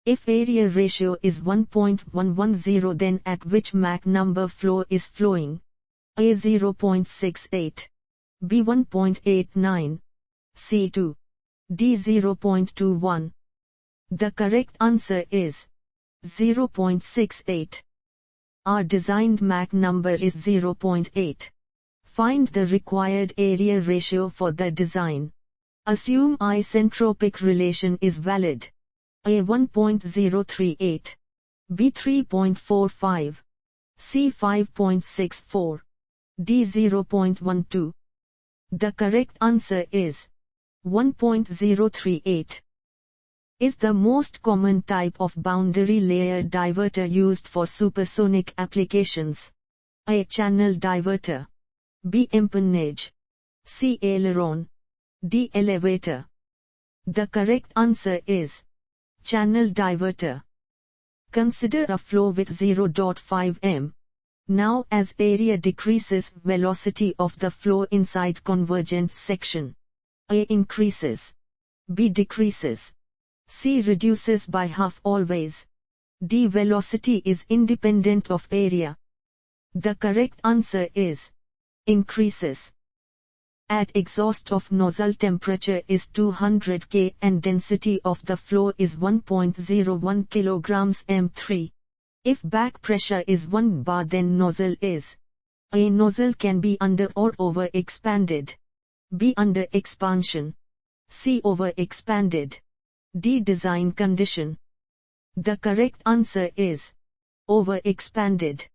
If area ratio is 1.110, then at which Mach number flow is flowing? A 0.68, B 1.89, C 2, D 0.21. The correct answer is 0.68. Our designed Mach number is 0.8. Find the required area ratio for the design. Assume isentropic relation is valid. A 1.038, B 3.45, C 5.64, D 0.12. The correct answer is 1.038. Is the most common type of boundary layer diverter used for supersonic applications? A. Channel diverter, B. Empennage, C. Aileron, D. Elevator. The correct answer is channel diverter. Consider a flow with 0.5 m. Now as area decreases, velocity of the flow inside convergent section. A. Increases, B. Decreases, C. Reduces by half always, D. Velocity is independent of area. The correct answer is increases. At exhaust of nozzle temperature is 200 K and density of the flow is 1.01 kg m3. If back pressure is 1 bar, then nozzle is A. Nozzle can be under or over expanded, B. Under expansion, C. Over expanded, D. Design condition. The correct answer is over expanded.